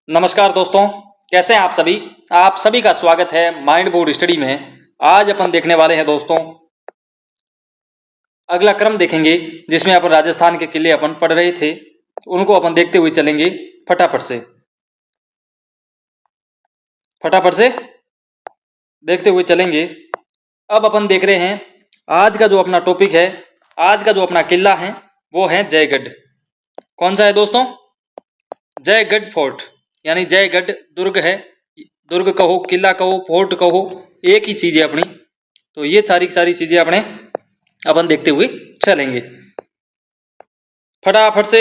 नमस्कार दोस्तों, कैसे हैं आप सभी। आप सभी का स्वागत है माइंड बोर्ड स्टडी में। आज अपन देखने वाले हैं दोस्तों, अगला क्रम देखेंगे जिसमें अपन राजस्थान के किले अपन पढ़ रहे थे, उनको अपन देखते हुए चलेंगे फटाफट से देखते हुए चलेंगे। अब अपन देख रहे हैं आज का जो अपना टॉपिक है, आज का जो अपना किला है वो है जयगढ़। कौन सा है दोस्तों? जयगढ़ फोर्ट, यानी जयगढ़ दुर्ग है। दुर्ग कहो, किला कहो, फोर्ट कहो, एक ही चीज है अपनी। तो ये सारी चीजें अपने अपन देखते हुए चलेंगे। फटाफट से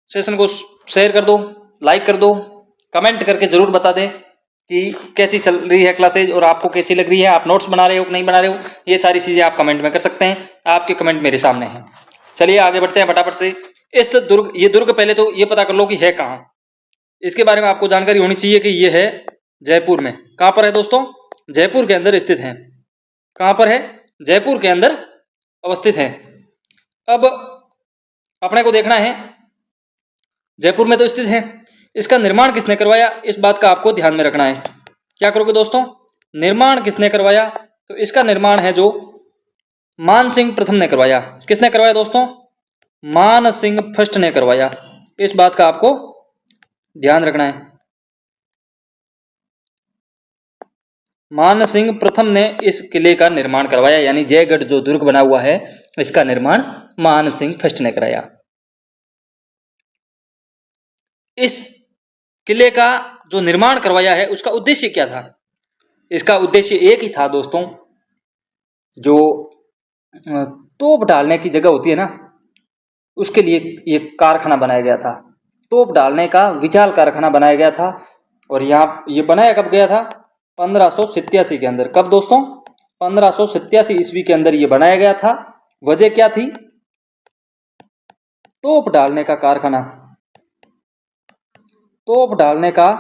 सेशन को शेयर कर दो, लाइक कर दो, कमेंट करके जरूर बता दें कि कैसी चल रही है क्लासेज और आपको कैसी लग रही है। आप नोट्स बना रहे हो कि नहीं बना रहे हो, ये सारी चीजें आप कमेंट में कर सकते हैं। आपके कमेंट मेरे सामने हैं। चलिए आगे बढ़ते हैं फटाफट से। इस दुर्ग, ये दुर्ग पहले तो ये पता कर लो कि है कहाँ। इसके बारे में आपको जानकारी होनी चाहिए कि ये है जयपुर में। कहां पर है दोस्तों? जयपुर के अंदर स्थित है। कहां पर है? जयपुर के अंदर अवस्थित है। अब अपने को देखना है, जयपुर में तो स्थित है, इसका निर्माण किसने करवाया, इस बात का आपको ध्यान में रखना है। क्या करोगे दोस्तों? निर्माण किसने करवाया? तो इसका निर्माण है जो मान सिंह प्रथम ने करवाया। किसने करवाया दोस्तों? मान सिंह फर्स्ट ने करवाया। इस बात का आपको ध्यान रखना है। मान सिंह प्रथम ने इस किले का निर्माण करवाया, यानी जयगढ़ जो दुर्ग बना हुआ है इसका निर्माण मान सिंह फर्स्ट ने कराया। इस किले का जो निर्माण करवाया है उसका उद्देश्य क्या था? इसका उद्देश्य एक ही था दोस्तों, जो तोप डालने की जगह होती है ना, उसके लिए ये कारखाना बनाया गया था। तोप डालने का विशाल कारखाना बनाया गया था। और यहाँ ये बनाया कब गया था? 1587 के अंदर। कब दोस्तों? 1587 ईस्वी के अंदर ये बनाया गया था। वजह क्या थी? तोप डालने का कारखाना, तोप डालने का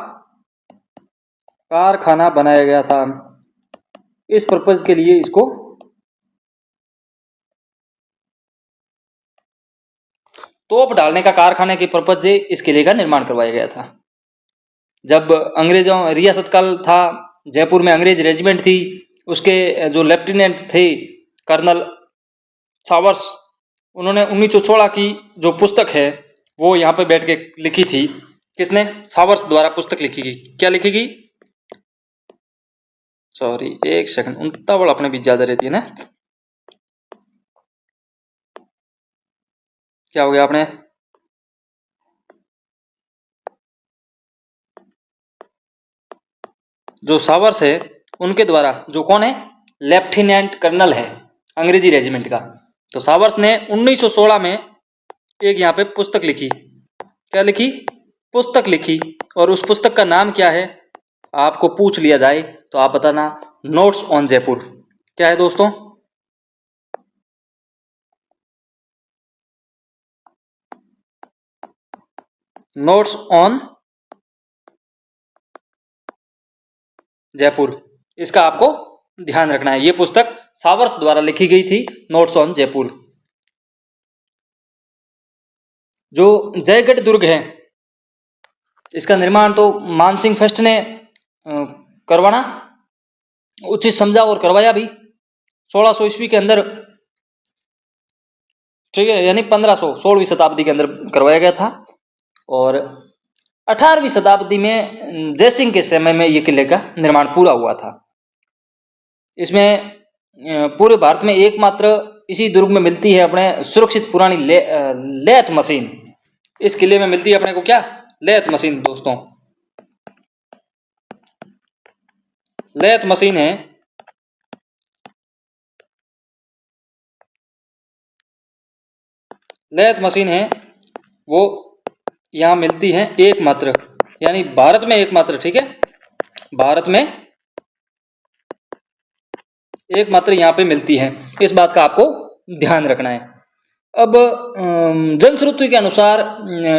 कारखाना बनाया गया था। इस पर्पज के लिए इसको तोप डालने का कारखाने के पर्पज से इस किले का निर्माण करवाया गया था। जब अंग्रेजों रियासत काल था, जयपुर में अंग्रेज रेजिमेंट थी, उसके जो लेफ्टिनेंट थे कर्नल सावर्स, उन्होंने 1916 की जो पुस्तक है वो यहाँ पे बैठ के लिखी थी। किसने? सावर्स द्वारा पुस्तक लिखी गई। क्या लिखी गई? सॉरी एक सेकंड, उतावल अपने बीच ज्यादा रहती है ना। क्या हो गया आपने? जो सावर्स है उनके द्वारा, जो कौन है? लेफ्टिनेंट कर्नल है अंग्रेजी रेजिमेंट का। तो सावर्स ने 1916 में एक यहाँ पे पुस्तक लिखी। क्या लिखी? पुस्तक लिखी। और उस पुस्तक का नाम क्या है? आपको पूछ लिया जाए तो आप बताना, नोट्स ऑन जयपुर। क्या है दोस्तों? Notes on Jaipur. इसका आपको ध्यान रखना है। यह पुस्तक सावर्स द्वारा लिखी गई थी, नोट्स ऑन जयपुर। जो जयगढ़ दुर्ग है इसका निर्माण तो मानसिंह फर्स्ट ने करवाना उचित समझा और करवाया भी 1600 ईस्वी के अंदर। ठीक है, यानी 16वीं शताब्दी के अंदर करवाया गया था। और 18वीं शताब्दी में जयसिंह के समय में यह किले का निर्माण पूरा हुआ था। इसमें पूरे भारत में एकमात्र इसी दुर्ग में मिलती है अपने सुरक्षित पुरानी लेथ मशीन। इस किले में मिलती है अपने को क्या? लेथ मशीन दोस्तों। लेथ मशीन है, लेथ मशीन है, वो यहां मिलती है एकमात्र, यानी भारत में एकमात्र। ठीक है, भारत में एकमात्र यहां पे मिलती है। इस बात का आपको ध्यान रखना है। अब जनश्रुति के अनुसार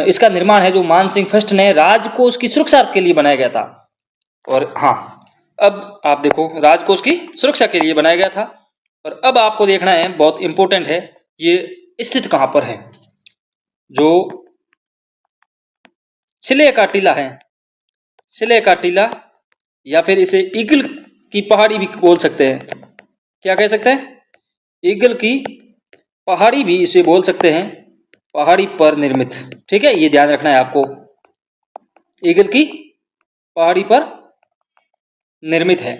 इसका निर्माण है जो मानसिंह फर्स्ट ने राजकोष की सुरक्षा के लिए बनाया गया था। और हाँ, अब आप देखो, राजकोष की सुरक्षा के लिए बनाया गया था। और अब आपको देखना है, बहुत इंपॉर्टेंट है, ये स्थित कहां पर है। जो सिले का टीला है, सिले का टीला या फिर इसे ईगल की पहाड़ी भी बोल सकते हैं। क्या कह सकते हैं? ईगल की पहाड़ी भी इसे बोल सकते हैं, पहाड़ी पर निर्मित। ठीक है, ये ध्यान रखना है आपको, ईगल की पहाड़ी पर निर्मित है।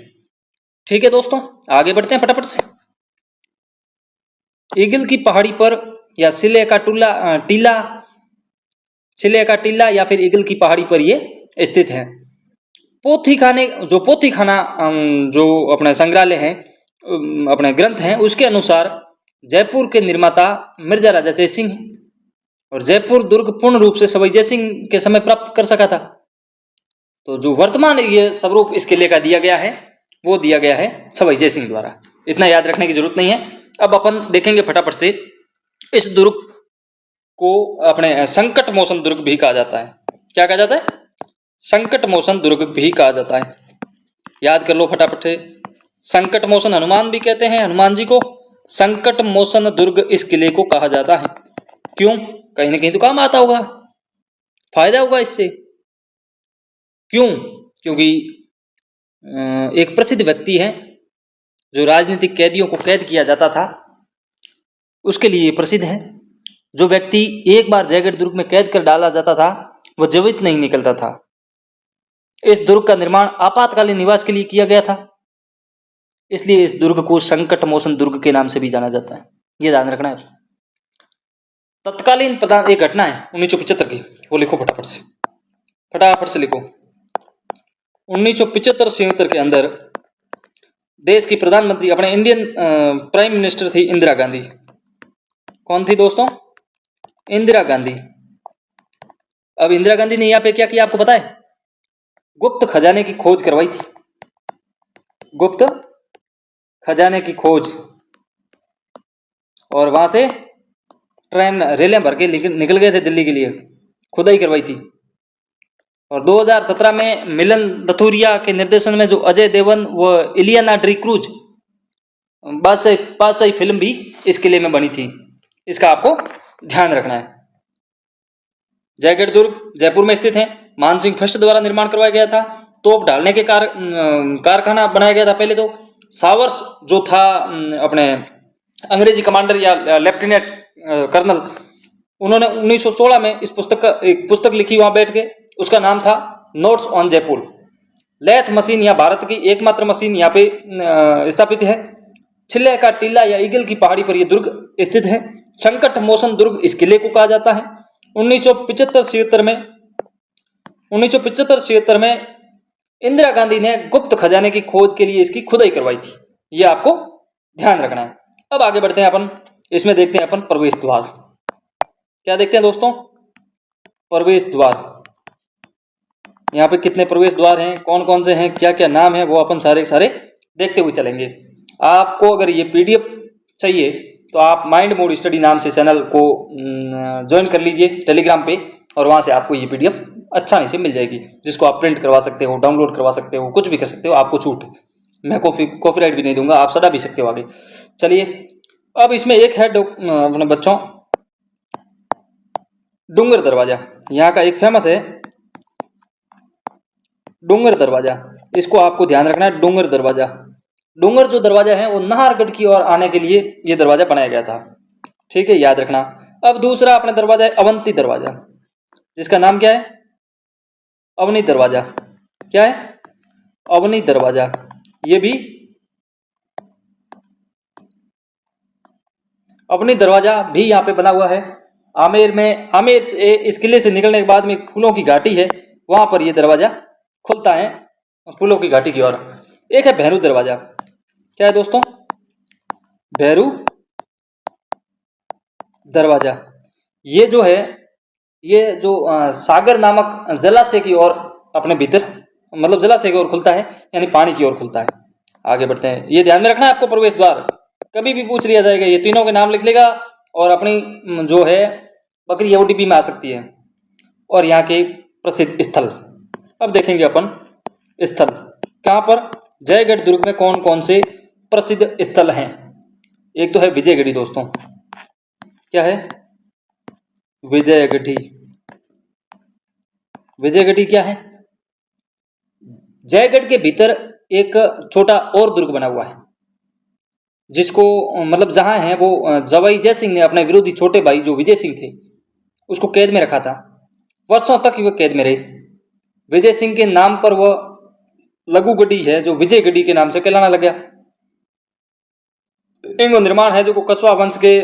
ठीक है दोस्तों, आगे बढ़ते हैं फटाफट से। ईगल की पहाड़ी पर या सिले का टीला या फिर ईगल की पहाड़ी पर ये स्थित है। पोथी खाना जो अपने संग्रहालय है, अपने ग्रंथ हैं, उसके अनुसार जयपुर के निर्माता मिर्जा राजा जय सिंह, और जयपुर दुर्ग पूर्ण रूप से सवाई जय सिंह के समय प्राप्त कर सका था। तो जो वर्तमान ये स्वरूप इस किले का दिया गया है, वो दिया गया है सवाई जय सिंह द्वारा। इतना याद रखने की जरूरत नहीं है। अब अपन देखेंगे फटाफट से, इस दुर्ग को अपने संकट मोचन दुर्ग भी कहा जाता है। क्या कहा जाता है? संकट मोचन दुर्ग भी कहा जाता है। याद कर लो फटाफट से, संकट मोचन हनुमान भी कहते हैं, हनुमान जी को संकट मोचन दुर्ग इस किले को कहा जाता है। क्यों? कहीं ना कहीं तो काम आता होगा, फायदा होगा इससे। क्यों? क्योंकि एक प्रसिद्ध व्यक्ति है, जो राजनीतिक कैदियों को कैद किया जाता था, उसके लिए प्रसिद्ध है। जो व्यक्ति एक बार जयगढ़ दुर्ग में कैद कर डाला जाता था, वह जीवित नहीं निकलता था। इस दुर्ग का निर्माण आपातकालीन निवास के लिए किया गया था, इसलिए इस दुर्ग को संकट मोचन दुर्ग के नाम से भी जाना जाता है। यह ध्यान रखना है। तत्कालीन प्रधान एक घटना है 1975 की, वो लिखो फटाफट से लिखो। 1975-76 के अंदर देश की प्रधानमंत्री, अपने इंडियन प्राइम मिनिस्टर थी इंदिरा गांधी। कौन थी दोस्तों? इंदिरा गांधी। अब इंदिरा गांधी ने यहाँ पे क्या किया आपको पता है? गुप्त खजाने की खोज करवाई थी। गुप्त खजाने की खोज, और वहां से रेलें भर के निकल गए थे दिल्ली के लिए, खुदाई करवाई थी। और 2017 में मिलन लथूरिया के निर्देशन में जो अजय देवगन व इलियाना ड्रीक्रूज बादशाही फिल्म भी इस किले में बनी थी। इसका आपको ध्यान रखना है। जयगढ़ दुर्ग जयपुर में स्थित है। मानसिंह फर्स्ट द्वारा निर्माण करवाया गया था। तोप डालने के कारखाना बनाया गया था। पहले तो सावर्स जो था अपने अंग्रेजी कमांडर या लेफ्टिनेंट कर्नल, उन्होंने 1916 में इस एक पुस्तक लिखी वहां बैठ के। उसका नाम था notes on Jaipur. Lathe machine या भारत की एकमात्र मशीन यहाँ पे स्थापित है। छिल्ले का टीला या ईगल की पहाड़ी पर यह दुर्ग स्थित है। संकट मोचन दुर्ग इस किले को कहा जाता है। 1975-76 में इंदिरा गांधी ने गुप्त खजाने की खोज के लिए इसकी खुदाई करवाई थी। यह आपको ध्यान रखना है। अब आगे बढ़ते हैं अपन, इसमें देखते हैं अपन प्रवेश द्वार। क्या देखते हैं दोस्तों? प्रवेश द्वार। यहाँ पे कितने प्रवेश द्वार हैं, कौन कौन से हैं, क्या क्या नाम है, वो अपन सारे देखते हुए चलेंगे। आपको अगर ये पीडीएफ चाहिए तो आप माइंड मोड स्टडी नाम से चैनल को ज्वाइन कर लीजिए टेलीग्राम पे, और वहां से आपको ये पीडीएफ आसानी से मिल जाएगी, जिसको आप प्रिंट करवा सकते हो, डाउनलोड करवा सकते हो, कुछ भी कर सकते हो, आपको छूट है। मैं कॉपीराइट भी नहीं दूंगा, आप सदा भी सकते हो आगे। चलिए, अब इसमें एक है अपने बच्चों, डूंगर दरवाजा। यहाँ का एक फेमस है डूंगर दरवाजा। इसको आपको ध्यान रखना है, डूंगर दरवाजा। डूंगर जो दरवाजा है वो नाहरगढ़ की ओर आने के लिए ये दरवाजा बनाया गया था। ठीक है, याद रखना। अब दूसरा अपना दरवाजा है अवंती दरवाजा, जिसका नाम क्या है? अवनी दरवाजा। क्या है? अवनी दरवाजा। ये भी अवनी दरवाजा भी यहाँ पे बना हुआ है। आमेर से इस किले से निकलने के बाद में फूलों की घाटी है, वहां पर यह दरवाजा खुलता है फूलों की घाटी की ओर। एक है भैरू दरवाजा। क्या है दोस्तों? भैरू दरवाजा। ये जो है, ये जो सागर नामक जलाशय की ओर अपने भीतर, मतलब जलाशय की ओर खुलता है, यानी पानी की ओर खुलता है। आगे बढ़ते हैं। ये ध्यान में रखना है आपको, प्रवेश द्वार कभी भी पूछ लिया जाएगा। ये तीनों के नाम लिख लेगा, और अपनी जो है बकरी ओटीपी में आ सकती है। और यहाँ के प्रसिद्ध स्थल अब देखेंगे अपन। स्थल कहाँ पर? जयगढ़ दुर्ग में कौन कौन से प्रसिद्ध स्थल हैं? एक तो है विजयगढ़ी दोस्तों। क्या है? विजयगढ़ी। विजयगढ़ी क्या है? जयगढ़ के भीतर एक छोटा और दुर्ग बना हुआ है, जिसको मतलब जहां है वो जवाई जय सिंह ने अपने विरोधी छोटे भाई जो विजय सिंह थे उसको कैद में रखा था। वर्षों तक वह कैद में रहे। विजय सिंह के नाम पर वह लघुगढ़ी है जो विजयगढ़ी के नाम से कहलाना लग गया। इनका निर्माण है जो कछवा वंश के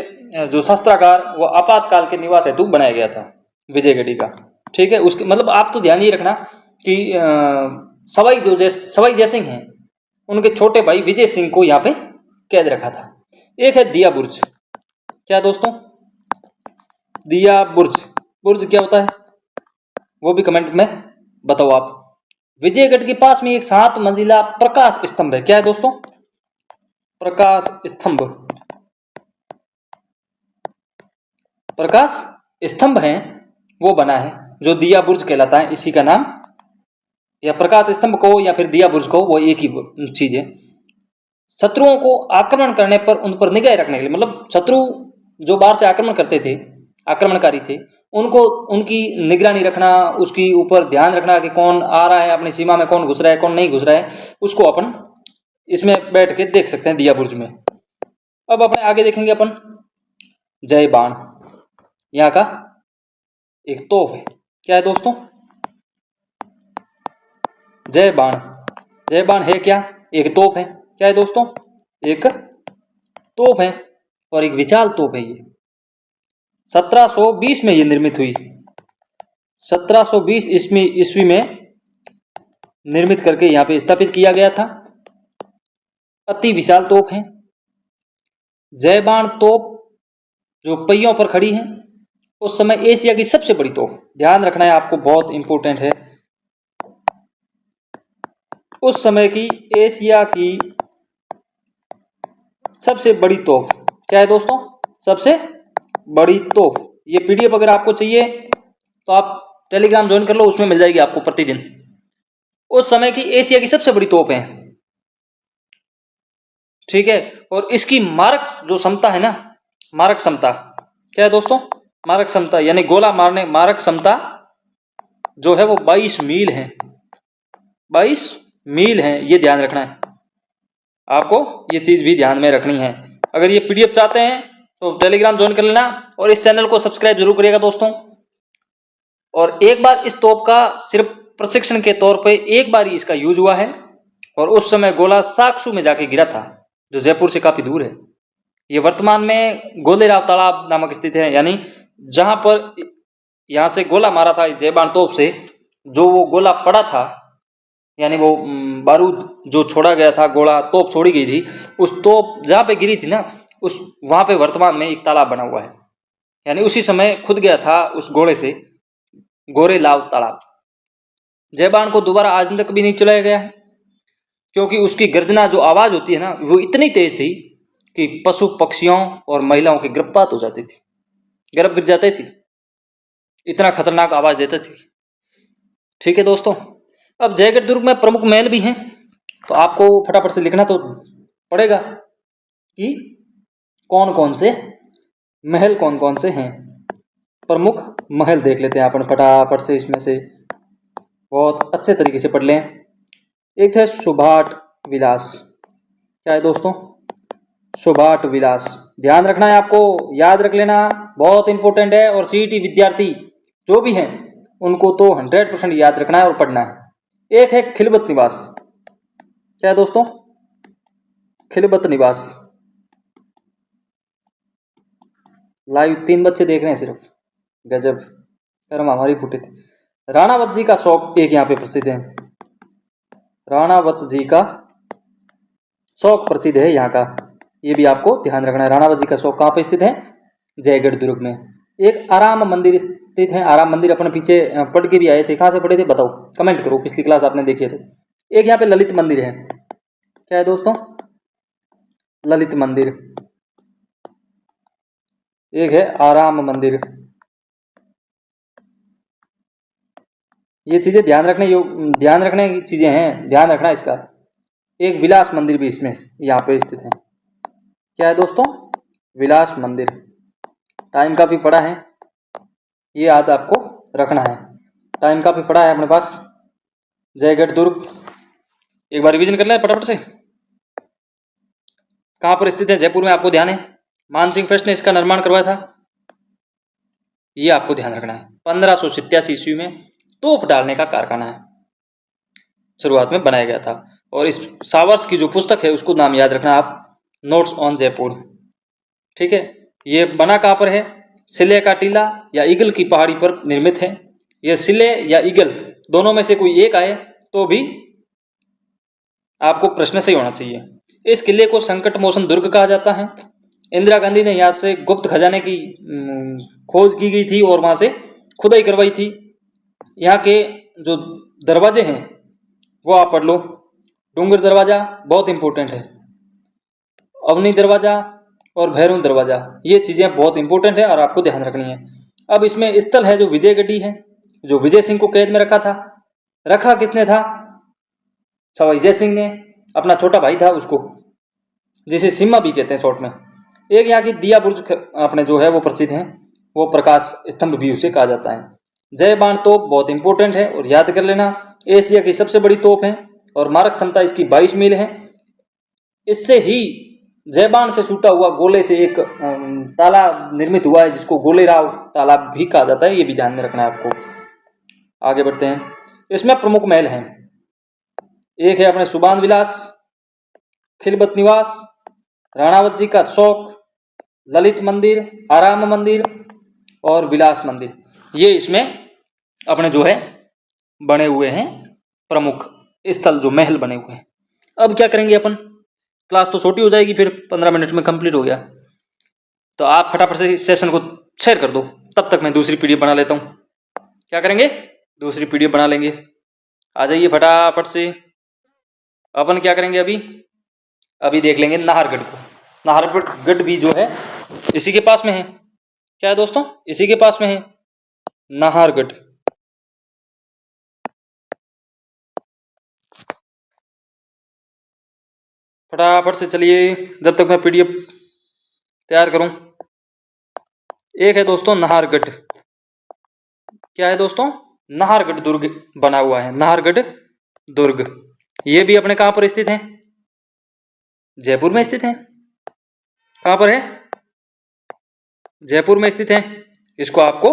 जो शस्त्रागार वो आपातकाल के निवास हेतु बनाया गया था विजयगढ़ी का। ठीक है, उसके मतलब आप तो ध्यान ये रखना कि सवाई जय सिंह हैं उनके छोटे भाई विजय सिंह को यहाँ पे कैद रखा था। एक है दिया बुर्ज। क्या दोस्तों? दिया बुर्ज। बुर्ज क्या होता है वो भी कमेंट में बताओ आप। विजयगढ़ के पास में एक 7 मंजिला प्रकाश स्तंभ है। क्या है दोस्तों? प्रकाश स्तंभ। प्रकाश स्तंभ है वो बना है जो दिया बुर्ज कहलाता है। इसी का नाम या प्रकाश स्तंभ को या फिर दिया बुर्ज को वो एक ही चीज है। शत्रुओं को आक्रमण करने पर उन पर निगाह रखने के लिए, मतलब शत्रु जो बाहर से आक्रमण करते थे, आक्रमणकारी थे, उनको उनकी निगरानी रखना, उसकी ऊपर ध्यान रखना कि कौन आ रहा है अपनी सीमा में, कौन घुस रहा है कौन नहीं घुस रहा है, उसको अपन इसमें बैठ के देख सकते हैं दिया बुर्ज में। अब अपने आगे देखेंगे अपन जय बाण। यहाँ का एक तोप है। क्या है दोस्तों? जय बाण। जय बाण है क्या? एक तोप है। क्या है दोस्तों? एक तोप है और एक विशाल तोप है। ये 1720 में ये निर्मित हुई। 1720 ईस्वी में निर्मित करके यहाँ पे स्थापित किया गया था। अति विशाल तोप है। जय बाण तोप जो पहियों पर खड़ी है, उस समय एशिया की सबसे बड़ी तोप। ध्यान रखना है आपको, बहुत इंपॉर्टेंट है। उस समय की एशिया की सबसे बड़ी तोप। क्या है दोस्तों? सबसे बड़ी तोप। ये पीडीएफ अगर आपको चाहिए तो आप टेलीग्राम ज्वाइन कर लो, उसमें मिल जाएगी आपको प्रतिदिन। उस समय की एशिया की सबसे बड़ी तोप है। ठीक है, और इसकी मारक जो क्षमता है ना, मारक क्षमता क्या है दोस्तों? मारक क्षमता यानी गोला मारने मारक क्षमता जो है वो 22 मील है। 22 मील है, ये ध्यान रखना है आपको, ये चीज भी ध्यान में रखनी है। अगर ये पीडीएफ चाहते हैं तो टेलीग्राम ज्वाइन कर लेना और इस चैनल को सब्सक्राइब जरूर करिएगा दोस्तों। और एक बार इस तोप का सिर्फ प्रशिक्षण के तौर पे एक बार ही इसका यूज हुआ है और उस समय गोला साकसू में जाके गिरा था जो जयपुर से काफी दूर है। ये वर्तमान में गोलेराव तालाब नामक स्थित है, यानी जहां पर यहां से गोला मारा था इस जयबाण तोप से, जो वो गोला पड़ा था यानी वो बारूद जो छोड़ा गया था, गोला तोप छोड़ी गई थी, उस तोप जहां पे गिरी थी ना, उस वहां पे वर्तमान में एक तालाब बना हुआ है। यानी उसी समय खुद गया था उस गोले से गोरेलाव तालाब। जयबाण को दोबारा आज तक भी नहीं चलाया गया है क्योंकि उसकी गर्जना जो आवाज होती है ना, वो इतनी तेज थी कि पशु पक्षियों और महिलाओं की गर्भपात हो जाती थी, गर्भ गिर जाते थे, इतना खतरनाक आवाज देते थे। ठीक है दोस्तों, अब जयगढ़ दुर्ग में प्रमुख महल भी हैं, तो आपको फटाफट से लिखना तो पड़ेगा कि कौन कौन से महल कौन कौन से हैं। प्रमुख महल देख लेते हैं अपन फटाफट से, इसमें से बहुत अच्छे तरीके से पढ़ लें। एक है सुभाट विलास। क्या है दोस्तों? सुभाट विलास। ध्यान रखना है आपको, याद रख लेना, बहुत इंपॉर्टेंट है। और सीईटी विद्यार्थी जो भी हैं उनको तो 100% याद रखना है और पढ़ना है। एक है खिलबत निवास। क्या है दोस्तों? खिलबत निवास। लाइव 3 बच्चे देख रहे हैं सिर्फ, गजब, कर्म हमारी फूटे थे। राणावत जी का शौक एक यहाँ पे प्रसिद्ध है। राणावत जी का शौक प्रसिद्ध है यहाँ का, ये भी आपको ध्यान रखना है। राणावत जी का शौक कहाँ पे स्थित है? जयगढ़ दुर्ग में। एक आराम मंदिर स्थित है। आराम मंदिर अपने पीछे पढ़ के भी आए थे, कहाँ से पढ़े थे बताओ, कमेंट करो, पिछली क्लास आपने देखी है तो। एक यहाँ पे ललित मंदिर है। क्या है दोस्तों? ललित मंदिर। एक है आराम मंदिर। ये चीजें ध्यान रखने की चीजें हैं, ध्यान रखना इसका। एक विलास मंदिर भी इसमें यहाँ पे स्थित है। क्या है दोस्तों? विलास मंदिर। टाइम काफी पड़ा है, ये याद आपको रखना है, टाइम काफी पड़ा है अपने पास। जयगढ़ दुर्ग एक बार रिवीजन कर लें फटाफट से। कहां पर स्थित है? जयपुर में, आपको ध्यान है। मानसिंह फर्स्ट ने इसका निर्माण करवाया था, ये आपको ध्यान रखना है। 1587 ईस्वी में तोप डालने का कारखाना है, शुरुआत में बनाया गया था। और इस सावर्स की जो पुस्तक है उसको नाम याद रखना आप, नोट्स ऑन जयपुर। ठीक है, ये बना कहां पर है? सिले का टीला या ईगल की पहाड़ी पर निर्मित है। यह सिले या ईगल दोनों में से कोई एक आए तो भी आपको प्रश्न सही होना चाहिए। इस किले को संकट मोचन दुर्ग कहा जाता है। इंदिरा गांधी ने यहाँ से गुप्त खजाने की खोज की गई थी और वहां से खुदाई करवाई थी। यहाँ के जो दरवाजे हैं वो आप पढ़ लो। डूंगर दरवाजा बहुत इंपॉर्टेंट है, अवनी दरवाजा और भैरव दरवाजा, ये चीजें बहुत इंपॉर्टेंट है और आपको ध्यान रखनी है। अब इसमें स्थल है जो विजयगढ़ी है, जो विजय सिंह को कैद में रखा था। रखा किसने था? सवाई जय सिंह ने, अपना छोटा भाई था उसको, जिसे सिम्मा भी कहते हैं शॉर्ट में। एक यहाँ की दिया बुर्ज अपने जो है वो प्रसिद्ध है, वो प्रकाश स्तंभ भी उसे कहा जाता है। जय बाण तोप बहुत इंपॉर्टेंट है और याद कर लेना, एशिया की सबसे बड़ी तोप है और मारक क्षमता इसकी 22 मील है। इससे ही जयबाण से छूटा हुआ गोले से एक ताला निर्मित हुआ है जिसको गोलेराव तालाब भी कहा जाता है, ये भी ध्यान में रखना है आपको। आगे बढ़ते हैं। इसमें प्रमुख महल हैं, एक है अपने सुबान विलास, खिलबत निवास, राणावत जी का शौक, ललित मंदिर, आराम मंदिर और विलास मंदिर। ये इसमें अपने जो है बने हुए हैं प्रमुख स्थल, जो महल बने हुए हैं। अब क्या करेंगे अपन, क्लास तो छोटी हो जाएगी, फिर 15 मिनट में कंप्लीट हो गया, तो आप फटाफट से इस सेशन को शेयर कर दो, तब तक मैं दूसरी पीडीएफ बना लेता हूँ। क्या करेंगे? दूसरी पीडीएफ बना लेंगे। आ जाइए फटाफट से। अपन क्या करेंगे अभी देख लेंगे नाहरगढ़ को। नाहरगढ़ भी जो है इसी के पास में है। क्या है दोस्तों? इसी के पास में है नाहरगढ़। फटाफट से चलिए जब तक मैं पीडीएफ तैयार करूं। एक है दोस्तों नाहरगढ़। क्या है दोस्तों? नाहरगढ़ दुर्ग बना हुआ है, नाहरगढ़ दुर्ग। ये भी अपने कहां पर स्थित है? जयपुर में स्थित है। कहां पर है? जयपुर में स्थित है। इसको आपको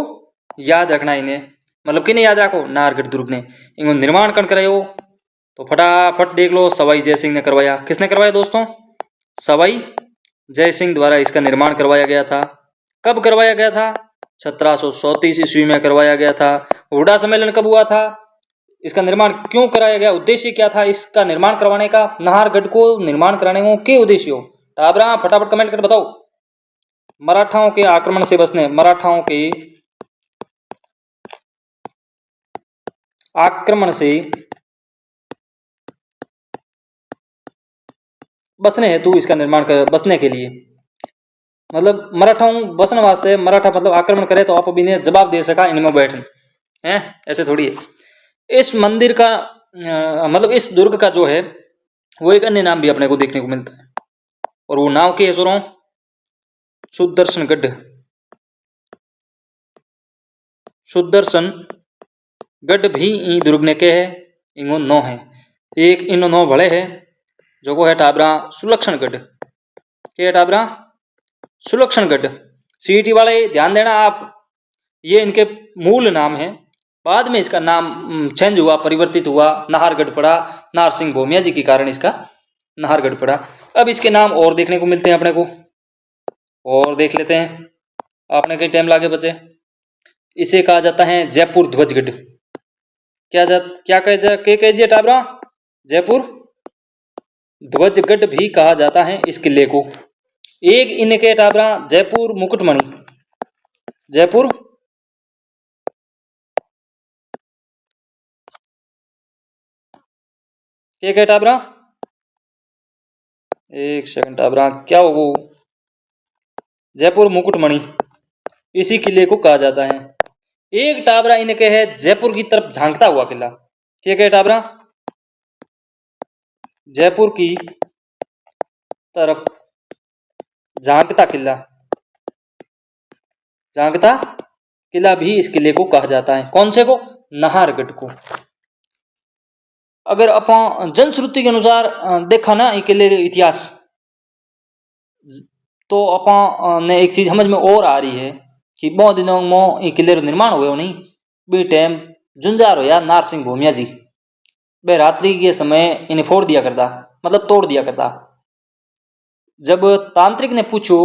याद रखना, इन्हें मतलब कि नहीं याद रखो, नाहरगढ़ दुर्ग ने इनको निर्माण कौन करायो? तो फटाफट देख लो, सवाई जय सिंह ने करवाया। किसने करवाया दोस्तों? सवाई जय सिंह द्वारा इसका निर्माण करवाया गया था। कब करवाया गया था? 1734 ईस्वी में करवाया गया था। हुडा सम्मेलन कब हुआ था? इसका निर्माण क्यों कराया गया? उद्देश्य क्या था इसका निर्माण करवाने का? नाहरगढ़ को निर्माण कराने को के उद्देश्य हो? टाबरा फटाफट कमेंट कर बताओ। मराठाओं के आक्रमण से बचने, मराठाओं के आक्रमण से बचने हेतु इसका निर्माण कर, बचने के लिए, मतलब मराठाओं बचने वास्ते, मराठा मतलब आक्रमण करे तो आप अभी ने जवाब दे सका इनमें बैठन है, ऐसे थोड़ी है। इस मंदिर का मतलब इस दुर्ग का जो है वो एक अन्य नाम भी अपने को देखने को मिलता है, और वो नाम क्या है सुनो? सुदर्शनगढ़। सुदर्शनगढ़ भी ई दुर्ग ने के है, इंगो 9 है। एक इन 9 भले है जो को है टाबरा सुलक्षणगढ़। क्या है टाबरा? सुलक्षणगढ़। सीईटी वाले ध्यान देना आप, ये इनके मूल नाम है, बाद में इसका नाम चेंज हुआ, परिवर्तित हुआ, नाहरगढ़ पड़ा। नारसिंह भोमिया जी के कारण इसका नाहरगढ़ पड़ा। अब इसके नाम और देखने को मिलते हैं अपने को, और देख लेते हैं। आपने कई टाइम लागे बचे। इसे कहा जाता है जयपुर ध्वजगढ़। क्या कहे टाबरा? जयपुर ध्वजगढ़ भी कहा जाता है इस किले को। एक इनके टाबरा जयपुर मुकुटमणि। जयपुर क्या टाबरा? एक सेकंड टाबरा, क्या होगो? जयपुर मुकुटमणि इसी किले को कहा जाता है। एक टाबरा इनके है जयपुर की तरफ झांकता हुआ किला। क्या टाबरा? जयपुर की तरफ झांकता किला, झांकता किला भी इस किले को कहा जाता है। कौन से को? नाहरगढ़ को। अगर अपन जनश्रुति के अनुसार देखा ना ये किले इतिहास, तो अपन ने एक चीज समझ में और आ रही है कि बहुत दिनों में ये किले निर्माण हुए नहीं बी टाइम जुंजार होया नार सिंह भूमिया जी बे रात्रि के समय इन्हें फोड़ दिया करता, मतलब तोड़ दिया करता। जब तांत्रिक ने पूछो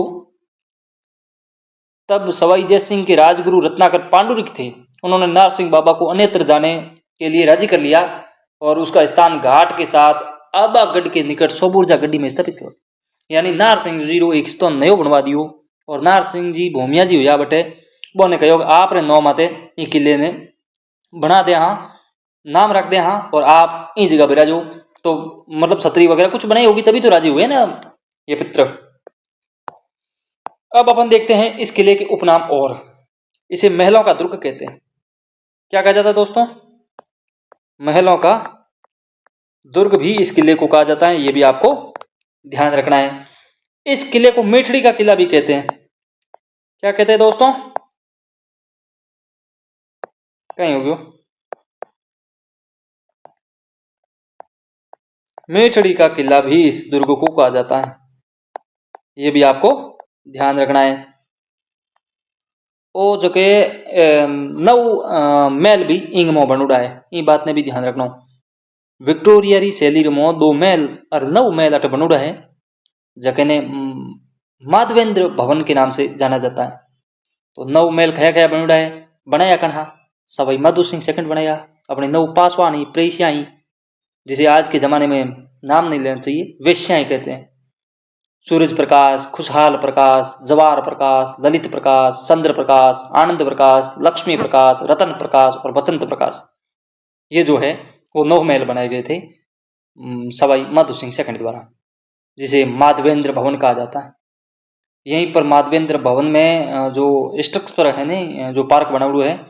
तब सवाई जय सिंह के राजगुरु रत्नाकर पांडुरिक थे, उन्होंने नार सिंह बाबा को अन्यत्र जाने के लिए राजी कर लिया और उसका स्थान घाट के साथ आबागढ़ के निकट सोबुरजा गड्डी में स्थापित कर, यानी नार सिंह जी रो एक स्थान नयो बनवा दियो और नार सिंह जी भूमिया जी हुआ बटे बोने कहो आप रे नौ माते ये किले ने बना दे हाँ, नाम रख दे हाँ, और आप इन जगह पे राजो, तो मतलब छतरी वगैरह कुछ बनाई होगी तभी तो राजी हुए ना ये पित्र। अब अपन देखते हैं इस किले के उपनाम, और इसे महलों का दुर्ग कहते हैं। क्या कहा जाता है दोस्तों? महलों का दुर्ग भी इस किले को कहा जाता है, ये भी आपको ध्यान रखना है। इस किले को मेठड़ी का किला भी कहते हैं। क्या कहते हैं दोस्तों? कहीं हो गयो, मेठड़ी का किला भी इस दुर्ग को कहा जाता है, ये भी आपको ध्यान रखना है। ओ जो के नौ महल भी इंग मो बनुड़ा है, ये बात ने भी ध्यान रखना। विक्टोरिया री शैली मो 2 महल और 9 महल अट बनुड़ा है, जके ने माधवेंद्र भवन के नाम से जाना जाता है। तो 9 महल खया खया बनुड़ा है, बनाया कन्हा सवाई माधो सिंह सेकंड बनाया, अपने 9 पासवानी प्रेसियाई, जिसे आज के जमाने में नाम नहीं लेना चाहिए, वेश्याएं कहते हैं। सूरज प्रकाश, खुशहाल प्रकाश, जवार प्रकाश, ललित प्रकाश, चंद्र प्रकाश, आनंद प्रकाश, लक्ष्मी प्रकाश, रतन प्रकाश और बसंत प्रकाश, ये जो है वो 9 महल बनाए गए थे सवाई माधो सिंह सेकंड द्वारा, जिसे माधवेंद्र भवन कहा जाता है। यहीं पर माधवेंद्र भवन में जो स्ट्रक्चर है ना, जो पार्क बना हुआ है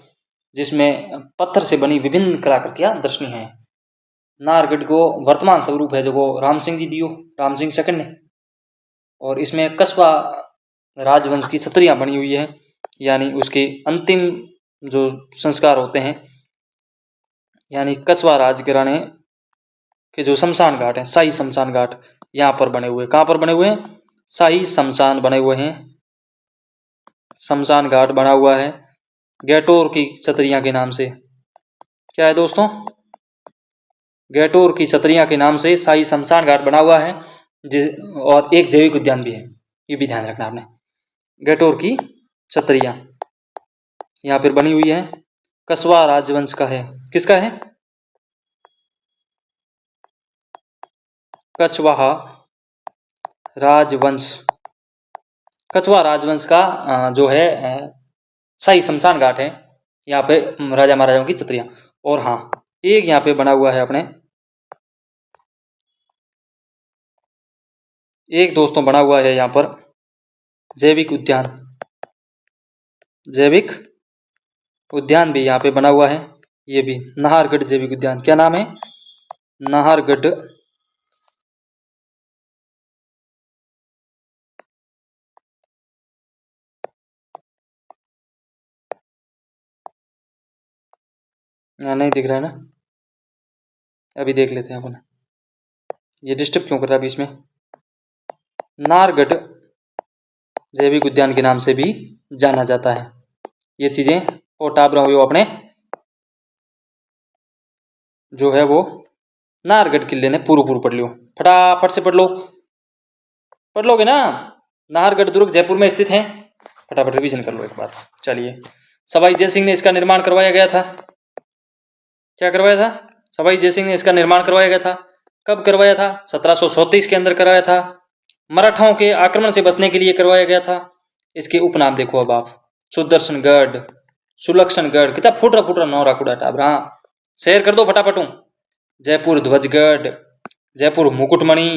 जिसमें पत्थर से बनी विभिन्न कलाकृतियां दर्शनीय हैं। नाहरगढ़ को वर्तमान स्वरूप है जो राम सिंह जी दियो, राम सिंह सेकंड ने, और इसमें कस्बा राजवंश की छतरियां बनी हुई है, यानी उसके अंतिम जो संस्कार होते हैं, यानी कस्बा राजघराने के जो शमशान घाट हैं, शाही शमशान घाट यहाँ पर बने हुए। कहाँ पर बने हुए हैं? शाही शमशान बने हुए हैं, शमशान घाट बना हुआ है गैटोर की छतरियां के नाम से। क्या है दोस्तों? गैटोर की छतरियां के नाम से शाही शमशान घाट बना हुआ है, और एक जैविक उद्यान भी है, ये भी ध्यान रखना आपने। गैटोर की छतरियां यहाँ पर बनी हुई है, कस्बा राजवंश का है। किसका है? कछवाहा राजवंश, कछवा राजवंश का जो है शाही शमशान घाट है, यहाँ पे राजा महाराजाओं की छतरियां। और हाँ, एक यहाँ पे बना हुआ है अपने, एक दोस्तों बना हुआ है यहाँ पर जैविक उद्यान, जैविक उद्यान भी यहाँ पे बना हुआ है, ये भी नाहरगढ़ जैविक उद्यान। क्या नाम है? नाहरगढ़ नहीं दिख रहा है ना, अभी देख लेते हैं अपन। ये डिस्टर्ब क्यों कर रहा है अभी इसमें? नाहरगढ़ जैविक उद्यान के नाम से भी जाना जाता है। ये चीजें और टाप रहा हूँ अपने जो है वो नाहरगढ़ किले ने पूर्व पढ़ लियो, फटाफट से पढ़ लो, पढ़ लोगे ना? नाहरगढ़ दुर्ग जयपुर में स्थित है, फटाफट रिवीजन कर लो एक बार। चलिए, सवाई जय सिंह ने इसका निर्माण करवाया गया था। क्या करवाया था? सवाई जय सिंह ने इसका निर्माण करवाया गया था। कब करवाया था? 1734 के अंदर करवाया था, मराठाओं के आक्रमण से बचने के लिए करवाया गया था। इसके उपनाम देखो अब आप, सुदर्शनगढ़, सुलक्षणगढ़, कितना फुट रहा नौ राकुड़ा टाबरा, शेयर कर दो फटाफट। जयपुर ध्वजगढ़, जयपुर मुकुटमणि,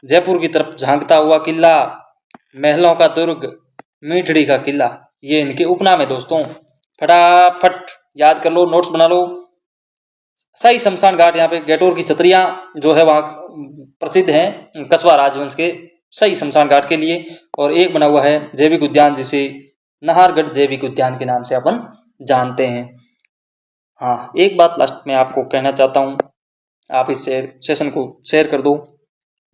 जयपुर की तरफ झांकता हुआ किला, महलों का दुर्ग, मीठड़ी का किला, ये इनके उपनाम है दोस्तों। फटाफट याद कर लो, नोट्स बना लो। शाही शमशान घाट, यहाँ पे गैटोर की छतरियां जो है वहां प्रसिद्ध हैं कस्बा राजवंश के शाही शमशान घाट के लिए, और एक बना हुआ है जैविक उद्यान जिसे नाहरगढ़ जैविक उद्यान के नाम से अपन जानते हैं। हाँ, एक बात लास्ट में आपको कहना चाहता हूं आप इस सेशन को शेयर कर दो।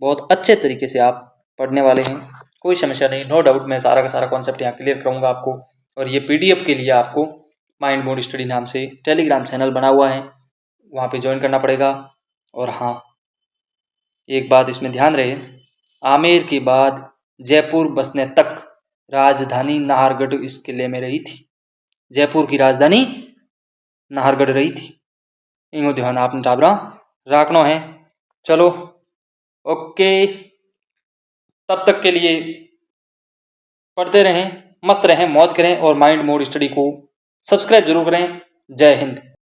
बहुत अच्छे तरीके से आप पढ़ने वाले हैं, कोई समस्या नहीं, नो डाउट। मैं सारा का सारा कॉन्सेप्ट यहाँ क्लियर कराऊंगा आपको। और ये पीडीएफ के लिए आपको माइंड मोड स्टडी नाम से टेलीग्राम चैनल बना हुआ है, वहाँ पे ज्वाइन करना पड़ेगा। और हाँ, एक बात इसमें ध्यान रहे, आमेर के बाद जयपुर बसने तक राजधानी नाहरगढ़ इस किले में रही थी। जयपुर की राजधानी नाहरगढ़ रही थी। इनको ध्यान आपने टाबरा रखना है। चलो ओके, तब तक के लिए पढ़ते रहें, मस्त रहें, मौज करें और माइंड मोड स्टडी को सब्सक्राइब जरूर करें। जय हिंद।